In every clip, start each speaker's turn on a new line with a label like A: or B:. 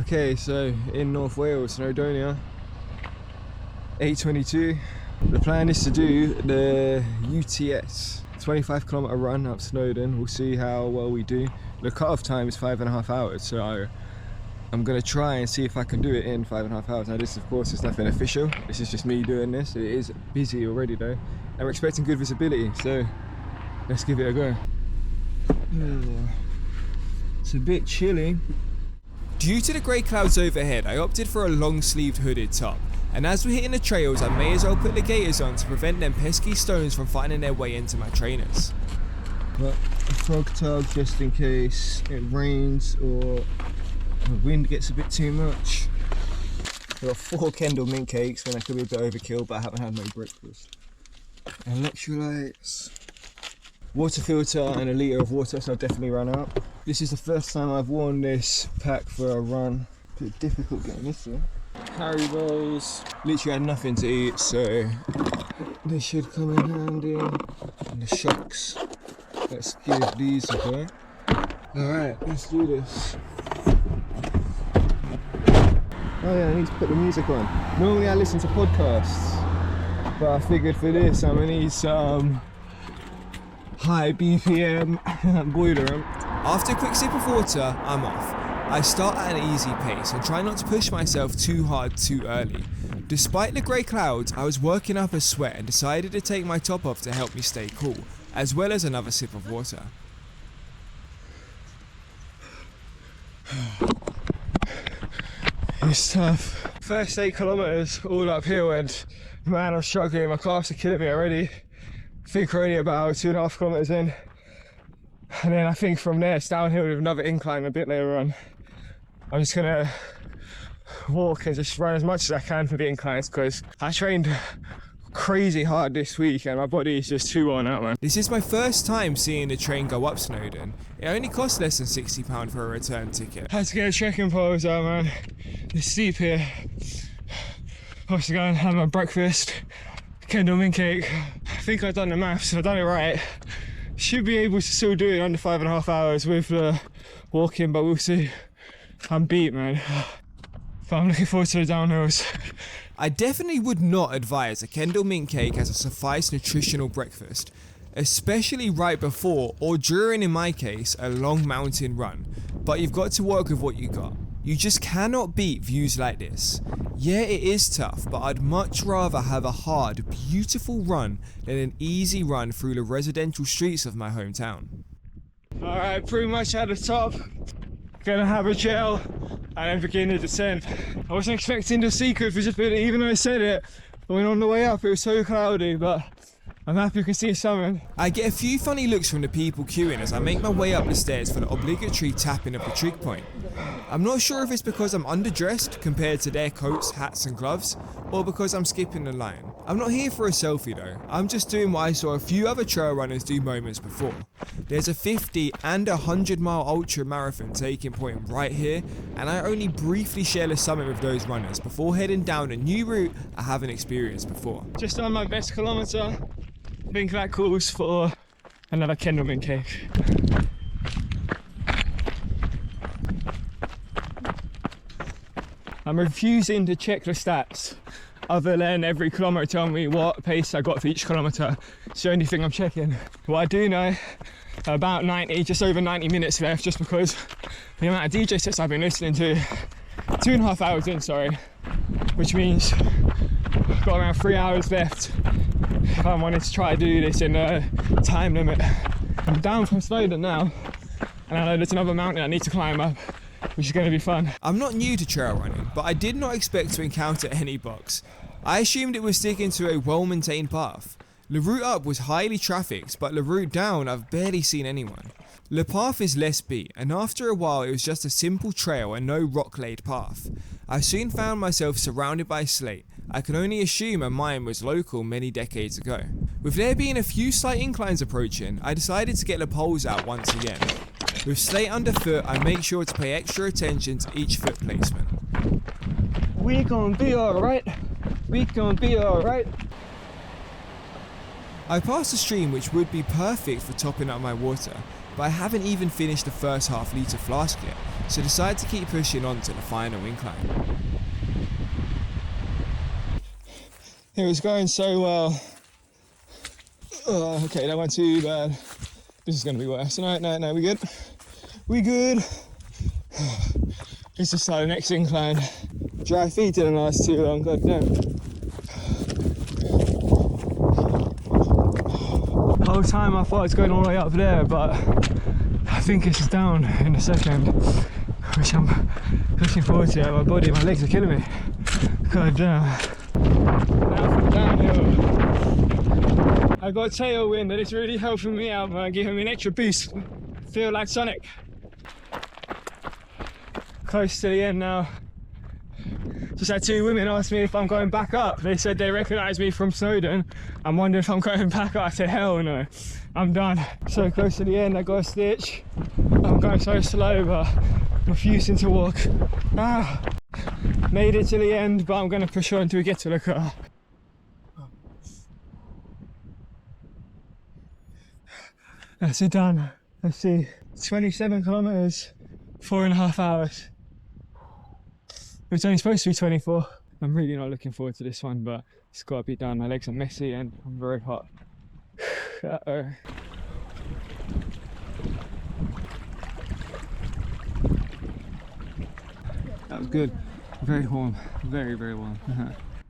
A: Okay, so in North Wales, Snowdonia, 8:22. The plan is to do the UTS, 25-kilometer run up Snowdon. We'll see how well we do. The cut-off time is 5.5 hours, so I'm gonna try and see if I can do it in 5.5 hours. Now this, of course, is nothing official. This is just me doing this. It is busy already though, and we're expecting good visibility, so let's give it a go. It's a bit chilly.
B: Due to the grey clouds overhead, I opted for a long-sleeved hooded top, and as we're hitting the trails I may as well put the gaiters on to prevent them pesky stones from finding their way into my trainers.
A: But a frog tug just in case it rains or the wind gets a bit too much. There are 4 Kendall mint cakes, and that could be a bit overkill, but I haven't had no breakfast. Electrolytes, water filter and a litre of water, so I'll definitely run out. This is the first time I've worn this pack for a run. A bit difficult getting this in. Harry bowls. Literally had nothing to eat, so they should come in handy. And the shocks. Let's give these a go. Alright, let's do this. Oh yeah, I need to put the music on. Normally I listen to podcasts, but I figured for this I'm gonna need some high BPM boiler.
B: After a quick sip of water, I'm off. I start at an easy pace and try not to push myself too hard too early. Despite the grey clouds, I was working up a sweat and decided to take my top off to help me stay cool, as well as another sip of water.
A: It's tough. First 8 kilometers all uphill, and man, I'm struggling. My calves are killing me already. I think we're only about 2.5 kilometers in. And then I think from there it's downhill with another incline a bit later on. I'm just gonna walk and just run as much as I can for the inclines, because I trained crazy hard this week and my body is just too worn out, man.
B: This is my first time seeing the train go up Snowdon. It only costs less than £60 for a return ticket.
A: Had to get a trekking poles out, man. It's steep here. Obviously going and have my breakfast. Kendall mint cake. I think I've done the maths, I've done it right. Should be able to still do it under 5.5 hours with the walking, but we'll see. I'm beat, man. But I'm looking forward to the downhills.
B: I definitely would not advise a Kendall mint cake as a suffice nutritional breakfast, especially right before or during, in my case, a long mountain run. But you've got to work with what you got. You just cannot beat views like this. Yeah, it is tough, but I'd much rather have a hard, beautiful run than an easy run through the residential streets of my hometown.
A: Alright, pretty much at the top. Gonna have a gel and then begin the descent. I wasn't expecting to see good visibility, even though I said it. When on the way up it was so cloudy, but I'm happy you can see something.
B: I get a few funny looks from the people queuing as I make my way up the stairs for the obligatory tapping of the trig point. I'm not sure if it's because I'm underdressed compared to their coats, hats and gloves, or because I'm skipping the line. I'm not here for a selfie though, I'm just doing what I saw a few other trail runners do moments before. There's a 50 and 100 mile ultra marathon taking point right here, and I only briefly share the summit with those runners before heading down a new route I haven't experienced before.
A: Just on my best kilometre. I think that calls for another Kendall mint cake. I'm refusing to check the stats other than every kilometre telling me what pace I got for each kilometre. It's the only thing I'm checking. What I do know, about 90, just over 90 minutes left, just because the amount of DJ sets I've been listening to, 2.5 hours in, sorry, which means I've got around 3 hours left if I wanted to try to do this in a time limit. I'm down from Snowdon now, and I know there's another mountain I need to climb up, which is going to be fun.
B: I'm not new to trail running, but I did not expect to encounter any bugs. I assumed it was sticking to a well-maintained path. The route up was highly trafficked, but the route down I've barely seen anyone. The path is less beat, and after a while it was just a simple trail and no rock-laid path. I soon found myself surrounded by slate. I can only assume a mine was local many decades ago. With there being a few slight inclines approaching, I decided to get the poles out once again. With slate underfoot, I make sure to pay extra attention to each foot placement.
A: We gonna be alright. We gonna be alright.
B: I passed a stream which would be perfect for topping up my water, but I haven't even finished the first half litre flask yet, so decided to keep pushing on to the final incline.
A: It was going so well. Oh, okay, that went too bad. This is gonna be worse. No, we good? We good. It's just like the next incline. Dry feet didn't last too long, god damn. The whole time I thought it was going all the way up there, but I think it's down in a second, which I'm looking forward to. My body, my legs are killing me. God damn. Now from downhill. I got tailwind and it's really helping me out, man, giving me an extra boost. Feel like Sonic. Close to the end now. Just had 2 women ask me if I'm going back up. They said they recognise me from Snowdon. I'm wondering if I'm going back up. I said, hell no, I'm done. So close to the end, I got a stitch. I'm going so slow, but refusing to walk. Made it to the end, but I'm gonna push on until we get to the car. That's it done. Let's see, 27 kilometers, 4.5 hours. It was only supposed to be 24. I'm really not looking forward to this one, but it's got to be done. My legs are messy and I'm very hot. Uh-oh. That was good. Very warm. Very, very warm.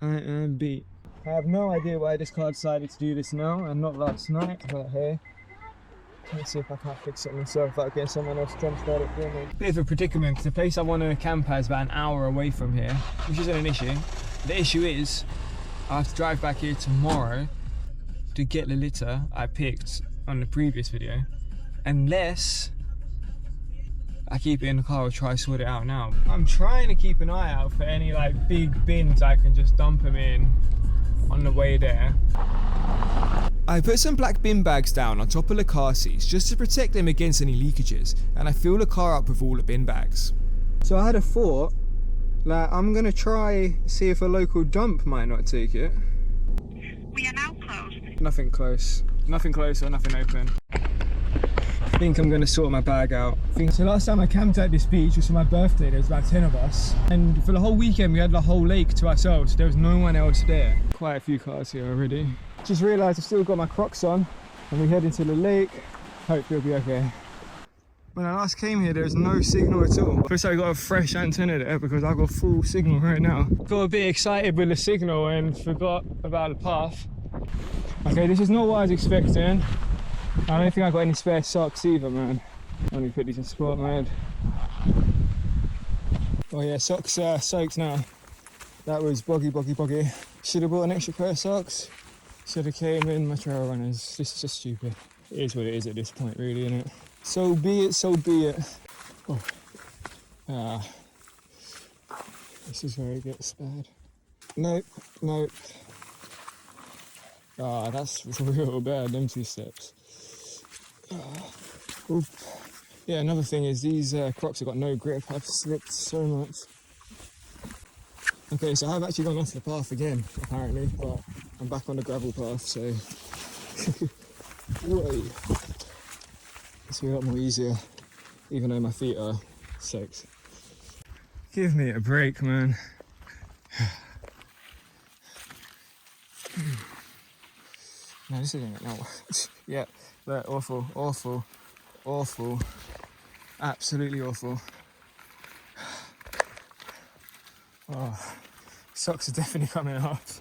A: I am beat. I have no idea why this car decided to do this now and not last night, but hey. Let's see if I can't fix it myself without getting someone else to start it for me. Bit of a predicament, because the place I want to camp at is about an hour away from here, which isn't an issue. The issue is, I have to drive back here tomorrow to get the litter I picked on the previous video, unless I keep it in the car or try to sort it out now. I'm trying to keep an eye out for any like big bins I can just dump them in on the way there.
B: I put some black bin bags down on top of the car seats just to protect them against any leakages, and I fill the car up with all the bin bags.
A: So I had a thought, like I'm gonna try see if a local dump might not take it.
C: We are now closed.
A: Nothing close or nothing open. I think I'm gonna sort my bag out. So last time I camped at this beach was for my birthday. There was about 10 of us, and for the whole weekend we had the whole lake to ourselves. There was no one else there. Quite a few cars here already. Just realised I've still got my Crocs on and we head into the lake. Hopefully it'll be okay. When I last came here there was no signal at all. First I got a fresh antenna there because I've got full signal right now. Got a bit excited with the signal and forgot about the path. Okay, this is not what I was expecting. I don't think I got any spare socks either, man. Only put these in sport mode. Oh yeah, socks are soaked now. That was boggy. Should have bought an extra pair of socks. Should have came in my trail runners. This is just stupid. It is what it is at this point, really, isn't it? So be it, so be it. Oh. This is where it gets bad. Nope. That's real bad, them 2 steps. Yeah, another thing is these Crocs have got no grip. I've slipped so much. Okay, so I've actually gone off the path again, apparently, but I'm back on the gravel path, so it's a lot more easier, even though my feet are soaked. Give me a break, man. No, this isn't it, no. Yeah, they're awful. Absolutely awful. Oh, socks are definitely coming off.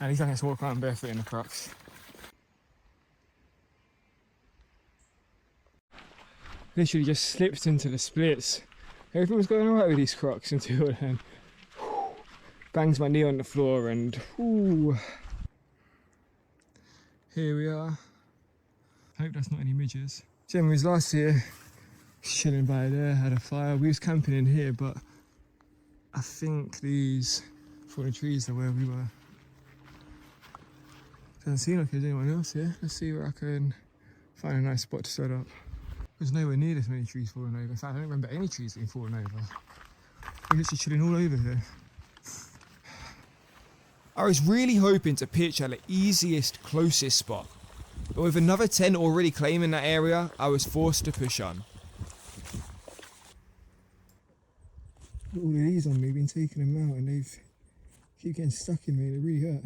A: At least I can just walk around barefoot in the Crocs. Literally just slipped into the splits. Everything was going alright with these Crocs until then. Bangs my knee on the floor and here we are. Hope that's not any midges. Jim was last year chilling by there, had a fire. We was camping in here, but I think these fallen trees are where we were. Doesn't seem like there's anyone else here. Let's see where I can find a nice spot to set up. There's nowhere near this many trees falling over. In fact, I don't remember any trees being fallen over. We're literally chilling all over here.
B: I was really hoping to pitch at the easiest, closest spot, but with another tent already claiming that area, I was forced to push on.
A: all of these on me, been taking them out, and they've keep getting stuck in me. They really hurt.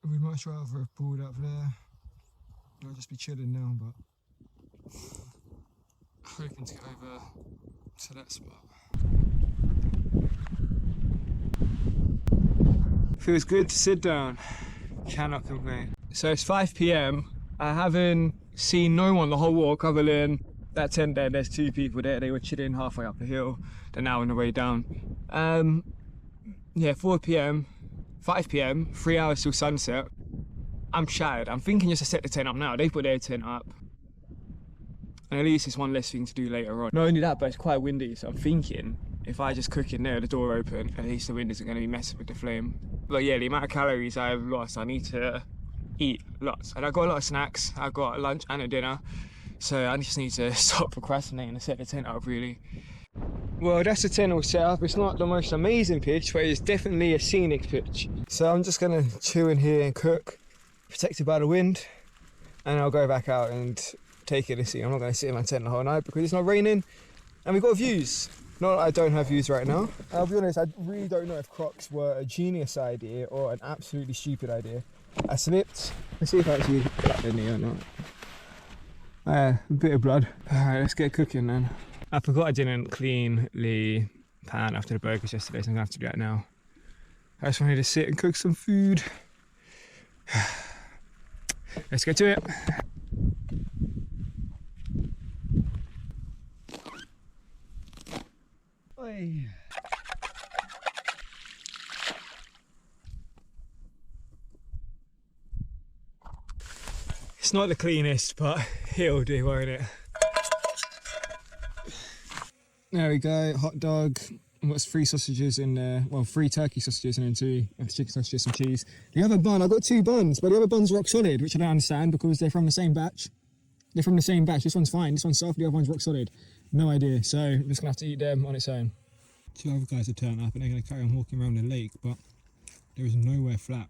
A: I would much rather have pulled up there. I'll just be chilling now, but hoping to get over to that spot. Feels good to sit down. Cannot complain. So it's 5 PM. I haven't seen no one the whole walk other than that tent there. There's 2 people there. They were chilling halfway up the hill. They're now on the way down. Yeah, 4 PM, 5 PM, 3 hours till sunset. I'm shattered. I'm thinking just to set the tent up now. They put their tent up. And at least it's one less thing to do later on. Not only that, but it's quite windy, so I'm thinking if I just cook in there, the door open, at least the wind isn't going to be messing with the flame. But yeah, the amount of calories I've lost, I need to eat lots. And I got a lot of snacks. I got a lunch and a dinner. So I just need to stop procrastinating and set the tent up, really. Well, that's the tent all set up. It's not the most amazing pitch, but it's definitely a scenic pitch. So I'm just going to chill in here and cook, protected by the wind, and I'll go back out and take it and see. I'm not going to sit in my tent the whole night because it's not raining and we've got views. Not that I don't have views right now. I'll be honest, I really don't know if Crocs were a genius idea or an absolutely stupid idea. I slipped. Let's see if I actually got any or not. A bit of blood. Alright, let's get cooking then. I forgot I didn't clean the pan after the burgers yesterday, so I'm going to have to do that now. I just wanted to sit and cook some food. Let's get to it. Oi. It's not the cleanest, but it'll do, won't it? There we go, hot dog. What's 3 sausages in there? Well, 3 turkey sausages and then 2 chicken sausages, some cheese. The other bun, I got 2 buns, but the other bun's rock solid, which I don't understand because they're from the same batch. They're from the same batch. This one's fine, this one's soft, the other one's rock solid. No idea, so I'm just gonna have to eat them on its own. 2 other guys have turned up and they're gonna carry on walking around the lake, but there is nowhere flat.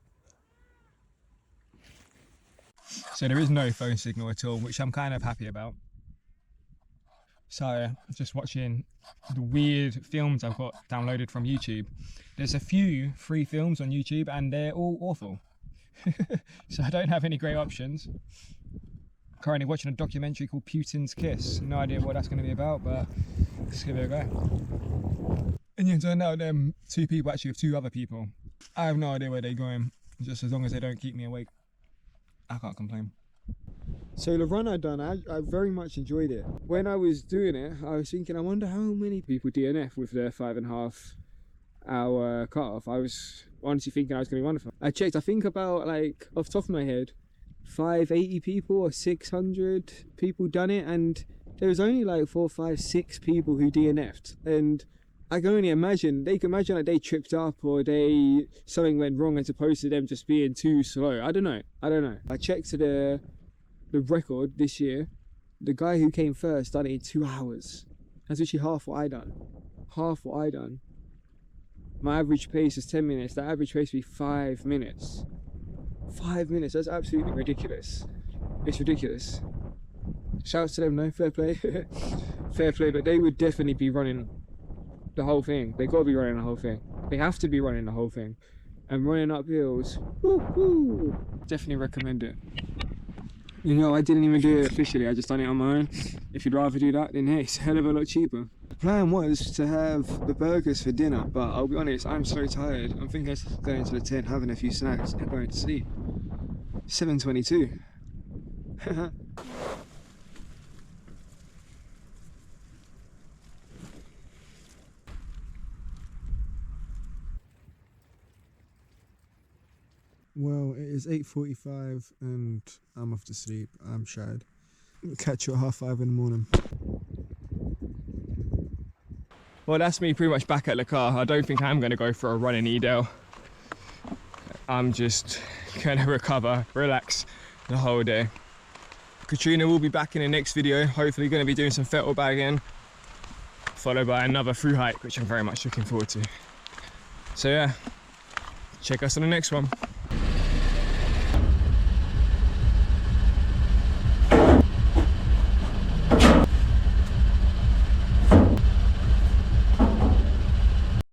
A: So there is no phone signal at all, which I'm kind of happy about. So I'm just watching the weird films I've got downloaded from YouTube. There's a few free films on YouTube and they're all awful. So I don't have any great options. Currently watching a documentary called Putin's Kiss. No idea what that's going to be about, but let's give it a go. And you turned out them 2 people actually with 2 other people. I have no idea where they're going. Just as long as they don't keep me awake, I can't complain. So the run I done, I very much enjoyed it. When I was doing it, I was thinking, I wonder how many people DNF with their 5.5 hour cut-off. I was honestly thinking I was going to be wonderful. I checked, I think about, like, off the top of my head, 580 people or 600 people done it, and there was only like 4, 5, 6 people who DNF'd. And I can only imagine, they can imagine like they tripped up or something went wrong as opposed to them just being too slow. I don't know. I checked the record this year. The guy who came first done it in 2 hours. That's literally half what I done. My average pace is 10 minutes. The average pace would be 5 minutes. 5 minutes, that's absolutely ridiculous. It's ridiculous. Shouts to them, no, fair play. Fair play, but they would definitely be running the whole thing. They gotta be running the whole thing. They have to be running the whole thing. And running up hills, woo-hoo. Definitely recommend it. You know, I didn't even do it officially, I just done it on my own. If you'd rather do that, then hey, it's a hell of a lot cheaper. The plan was to have the burgers for dinner, but I'll be honest, I'm so tired. I'm thinking of going to the tent, having a few snacks, and going to sleep. 7:22. Well, it is 8:45 and I'm off to sleep. I'm shattered. Catch you at 5:30 in the morning. Well, that's me pretty much back at the car. I don't think I'm going to go for a run in Edale. I'm just going to recover, relax the whole day. Katrina will be back in the next video. Hopefully going to be doing some fettle bagging, followed by another through hike, which I'm very much looking forward to. So yeah, check us on the next one.